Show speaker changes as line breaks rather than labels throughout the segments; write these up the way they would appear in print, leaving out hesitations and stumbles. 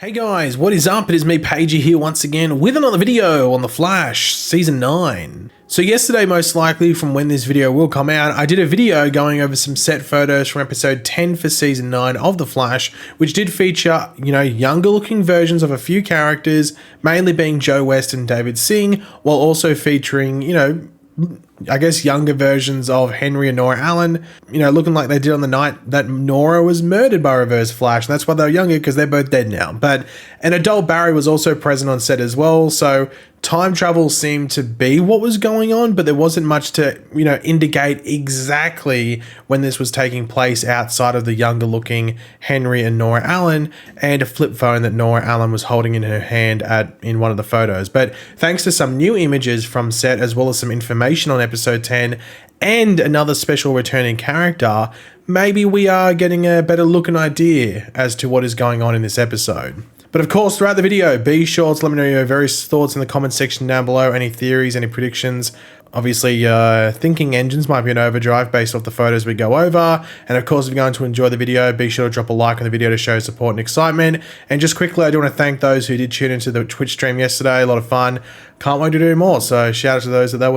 Hey guys, what is up? It is me, Pagey, here once again with another video on The Flash Season 9. So yesterday, most likely from when this video will come out, I did a video going over some set photos from episode 10 for Season 9 of The Flash, which did feature, younger looking versions of a few characters, mainly being Joe West and David Singh, while also featuring, I guess younger versions of Henry and Nora Allen, looking like they did on the night that Nora was murdered by Reverse Flash. And that's why they're younger, because they're both dead now. But an adult Barry was also present on set as well. So time travel seemed to be what was going on, but there wasn't much to, indicate exactly when this was taking place outside of the younger looking Henry and Nora Allen and a flip phone that Nora Allen was holding in her hand in one of the photos. But thanks to some new images from set, as well as some information on episode 10 and another special returning character, maybe we are getting a better look and idea as to what is going on in this episode. But of course, throughout the video, be sure to let me know your various thoughts in the comment section down below, any theories, any predictions. Obviously, thinking engines might be an overdrive based off the photos we go over. And of course, if you're going to enjoy the video, be sure to drop a like on the video to show support and excitement. And just quickly, I do want to thank those who did tune into the Twitch stream yesterday. A lot of fun. Can't wait to do more. So shout out to those that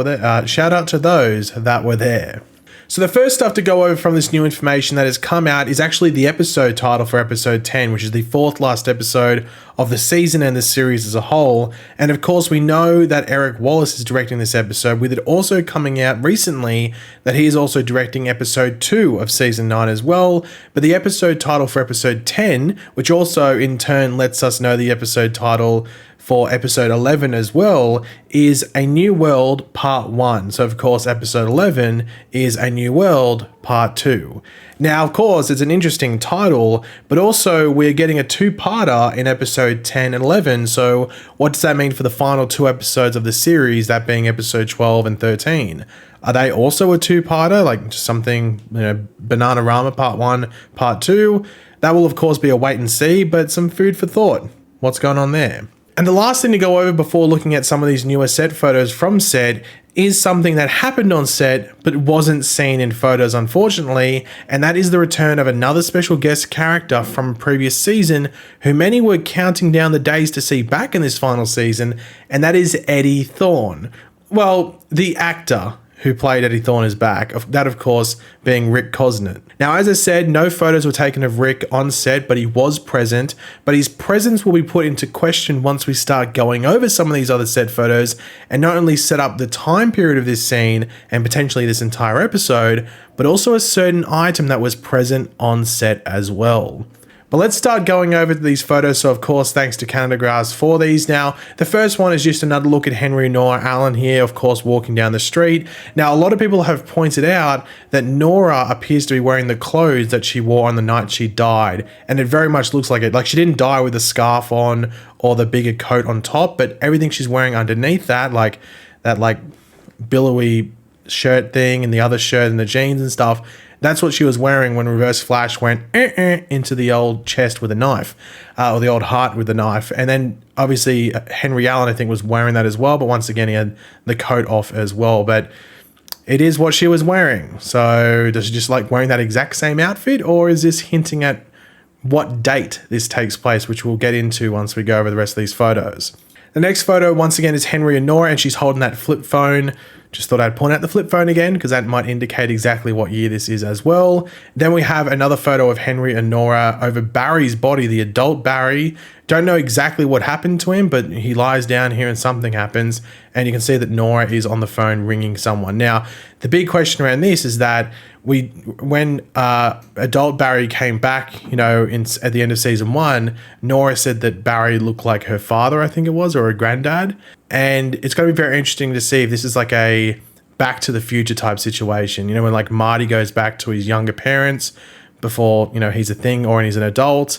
were there. So the first stuff to go over from this new information that has come out is actually the episode title for episode 10, which is the fourth last episode of the season and the series as a whole. And of course, we know that Eric Wallace is directing this episode, with it also coming out recently that he is also directing episode 2 of season 9 as well. But the episode title for episode 10, which also in turn lets us know the episode title for episode 11 as well, is A New World Part 1. So of course, episode 11 is A New World Part 2. Now, of course, it's an interesting title, but also we're getting a two-parter in episode 10 and 11. So what does that mean for the final two episodes of the series, that being episode 12 and 13? Are they also a two-parter, like just something, Bananarama Part 1, Part 2? That will, of course, be a wait and see, but some food for thought. What's going on there? And the last thing to go over before looking at some of these newer set photos from set is something that happened on set but wasn't seen in photos, unfortunately, and that is the return of another special guest character from a previous season who many were counting down the days to see back in this final season, and that is Eddie Thawne. Well, the actor who played Eddie Thawne is back, that of course being Rick Cosnett. Now, as I said, no photos were taken of Rick on set, but he was present, but his presence will be put into question once we start going over some of these other set photos and not only set up the time period of this scene and potentially this entire episode, but also a certain item that was present on set as well. But let's start going over these photos. So of course, thanks to Canada Grass for these. Now, the first one is just another look at Henry and Nora Allen here, of course, walking down the street. Now, a lot of people have pointed out that Nora appears to be wearing the clothes that she wore on the night she died. And it very much looks like it. Like she didn't die with the scarf on or the bigger coat on top, but everything she's wearing underneath that, like billowy shirt thing and the other shirt and the jeans and stuff, that's what she was wearing when Reverse Flash went into the old chest with a knife, or the old heart with the knife. And then obviously Henry Allen, I think, was wearing that as well. But once again, he had the coat off as well. But it is what she was wearing. So does she just like wearing that exact same outfit? Or is this hinting at what date this takes place, which we'll get into once we go over the rest of these photos. The next photo, once again, is Henry and Nora, and she's holding that flip phone. Just thought I'd point out the flip phone again, because that might indicate exactly what year this is as well. Then we have another photo of Henry and Nora over Barry's body, the adult Barry. Don't know exactly what happened to him, but he lies down here and something happens. And you can see that Nora is on the phone ringing someone. Now, the big question around this is that when adult Barry came back, at the end of season 1, Nora said that Barry looked like her father, I think it was, or her granddad. And it's going to be very interesting to see if this is like a Back to the Future type situation. When like Marty goes back to his younger parents before, he's a thing or he's an adult,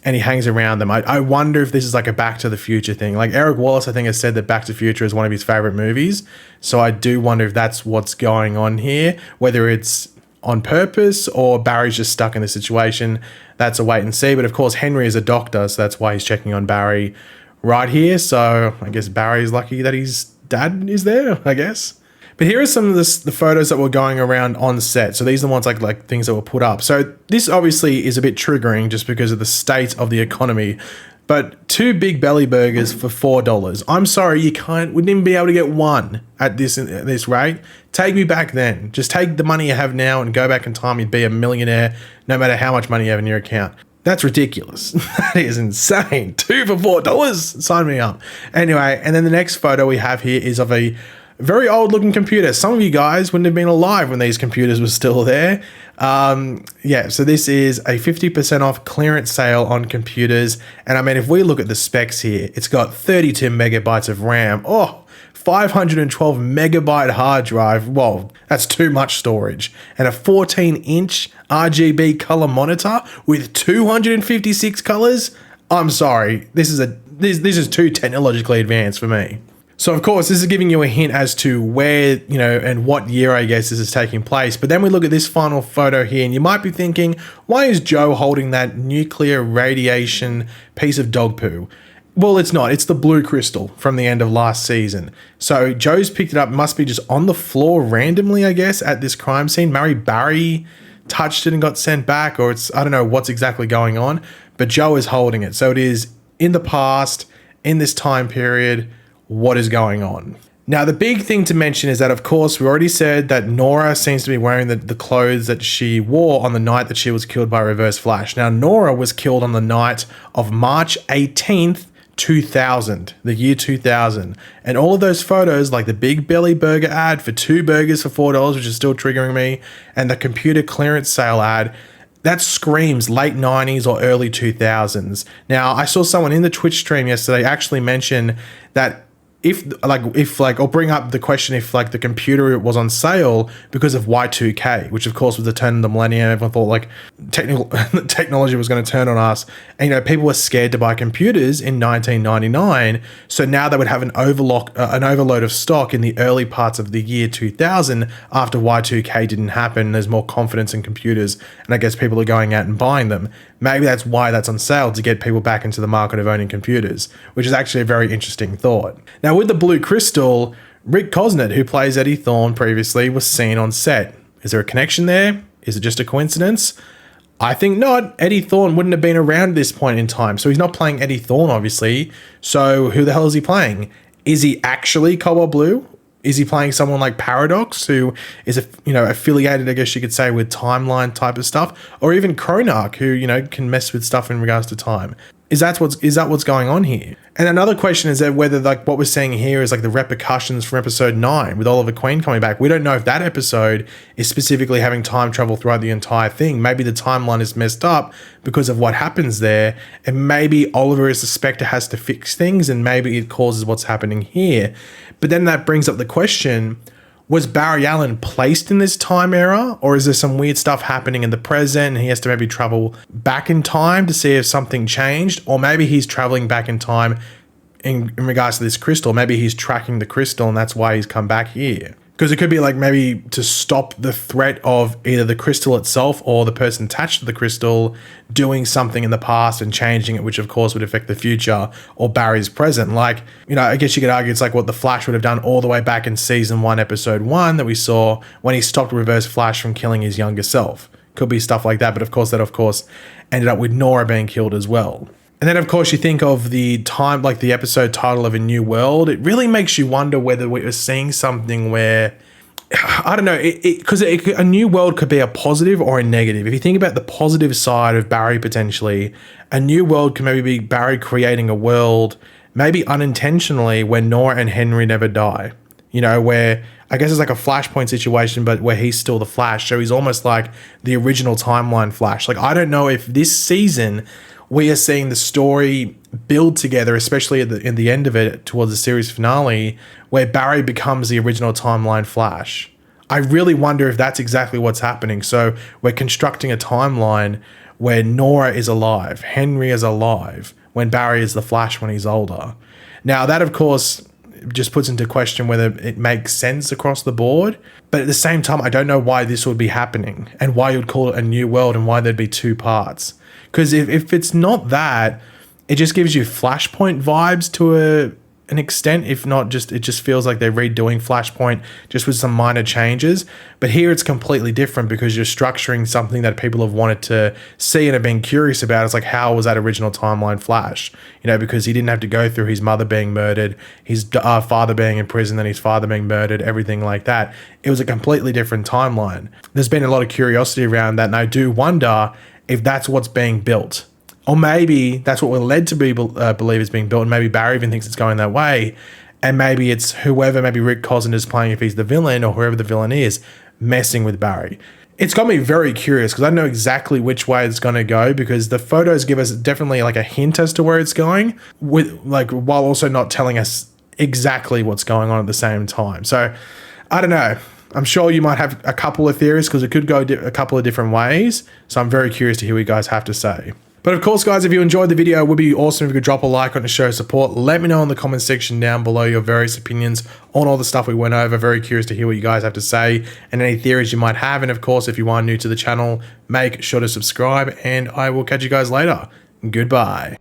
and he hangs around them. I wonder if this is like a Back to the Future thing. Like Eric Wallace, I think, has said that Back to the Future is one of his favorite movies. So I do wonder if that's what's going on here, whether it's on purpose or Barry's just stuck in the situation. That's a wait and see. But of course, Henry is a doctor, so that's why he's checking on Barry right here. So I guess Barry's lucky that his dad is there, I guess. But here are some of the photos that were going around on set. So these are the ones like things that were put up. So this obviously is a bit triggering just because of the state of the economy But 2 big belly burgers for $4. I'm sorry, wouldn't even be able to get one at this rate. Take me back then. Just take the money you have now and go back in time. You'd be a millionaire no matter how much money you have in your account. That's ridiculous. That is insane. 2 for $4. Sign me up. Anyway, and then the next photo we have here is of a very old looking computer. Some of you guys wouldn't have been alive when these computers were still there. So this is a 50% off clearance sale on computers. And I mean, if we look at the specs here, it's got 32 megabytes of RAM. 512 megabyte hard drive. Whoa, that's too much storage. And a 14-inch RGB color monitor with 256 colors. I'm sorry, this is too technologically advanced for me. So of course, this is giving you a hint as to where, and what year, I guess, this is taking place. But then we look at this final photo here, and you might be thinking, why is Joe holding that nuclear radiation piece of dog poo? Well, it's not. It's the blue crystal from the end of last season. So Joe's picked it up, must be just on the floor randomly, I guess, at this crime scene. Maybe Barry touched it and got sent back, or I don't know what's exactly going on, but Joe is holding it. So it is in the past, in this time period. What is going on? Now, the big thing to mention is that, of course, we already said that Nora seems to be wearing the clothes that she wore on the night that she was killed by Reverse Flash. Now, Nora was killed on the night of March 18th, 2000, the year 2000. And all of those photos, like the Big Belly Burger ad for 2 burgers for $4, which is still triggering me, and the computer clearance sale ad, that screams late 90s or early 2000s. Now, I saw someone in the Twitch stream yesterday actually mention that if or bring up the question if the computer was on sale because of Y2K, which of course was the turn of the millennium. Everyone thought technology was going to turn on us, and people were scared to buy computers in 1999. So now they would have an overload of stock in the early parts of the year 2000 after Y2K didn't happen. There's more confidence in computers, and I guess people are going out and buying them. Maybe that's why that's on sale, to get people back into the market of owning computers, which is actually a very interesting thought. Now, with the blue crystal, Rick Cosnett, who plays Eddie Thawne previously, was seen on set. Is there a connection there? Is it just a coincidence? I think not. Eddie Thawne wouldn't have been around at this point in time, so he's not playing Eddie Thawne, obviously. So who the hell is he playing? Is he actually Cobalt Blue? Is he playing someone like Paradox, who is affiliated, I guess you could say, with timeline type of stuff, or even Cronarch, who can mess with stuff in regards to time? Is that what's going on here? And another question is that whether what we're seeing here is the repercussions from episode 9 with Oliver Queen coming back. We don't know if that episode is specifically having time travel throughout the entire thing. Maybe the timeline is messed up because of what happens there, and maybe Oliver as the Spectre has to fix things, and maybe it causes what's happening here. But then that brings up the question, was Barry Allen placed in this time era, or is there some weird stuff happening in the present and he has to maybe travel back in time to see if something changed? Or maybe he's traveling back in time in regards to this crystal. Maybe he's tracking the crystal and that's why he's come back here. Because it could be maybe to stop the threat of either the crystal itself or the person attached to the crystal doing something in the past and changing it, which of course would affect the future or Barry's present. I guess you could argue it's what the Flash would have done all the way back in season 1, episode 1 that we saw when he stopped Reverse Flash from killing his younger self. Could be stuff like that, but that ended up with Nora being killed as well. And then, of course, you think of the time, the episode title of A New World. It really makes you wonder whether we're seeing something where, I don't know, because a new world could be a positive or a negative. If you think about the positive side of Barry potentially, a new world could maybe be Barry creating a world, maybe unintentionally, where Nora and Henry never die. Where I guess it's a Flashpoint situation, but where he's still the Flash. So he's almost like the original timeline Flash. I don't know if this season we are seeing the story build together, especially in the end of it, towards the series finale, where Barry becomes the original timeline Flash. I really wonder if that's exactly what's happening. So we're constructing a timeline where Nora is alive, Henry is alive, when Barry is the Flash when he's older. Now, that, of course, just puts into question whether it makes sense across the board. But at the same time, I don't know why this would be happening and why you'd call it a new world and why there'd be 2 parts. Because if it's not that, it just gives you Flashpoint vibes to an extent, if not just, it just feels like they're redoing Flashpoint just with some minor changes. But here it's completely different because you're structuring something that people have wanted to see and have been curious about. It's like, how was that original timeline Flash? You know, because he didn't have to go through his mother being murdered, his father being in prison, then his father being murdered, everything like that. It was a completely different timeline. There's been a lot of curiosity around that, and I do wonder if that's what's being built. Or maybe that's what we're led to believe is being built, and maybe Barry even thinks it's going that way, and maybe it's whoever, maybe Rick Cosden is playing if he's the villain, or whoever the villain is, messing with Barry. It's got me very curious because I don't know exactly which way it's going to go, because the photos give us definitely like a hint as to where it's going, with like, while also not telling us exactly what's going on at the same time. So I don't know. I'm sure you might have a couple of theories because it could go a couple of different ways. So I'm very curious to hear what you guys have to say. But of course, guys, if you enjoyed the video, it would be awesome if you could drop a like on to show support. Let me know in the comment section down below your various opinions on all the stuff we went over. Very curious to hear what you guys have to say and any theories you might have. And of course, if you are new to the channel, make sure to subscribe, and I will catch you guys later. Goodbye.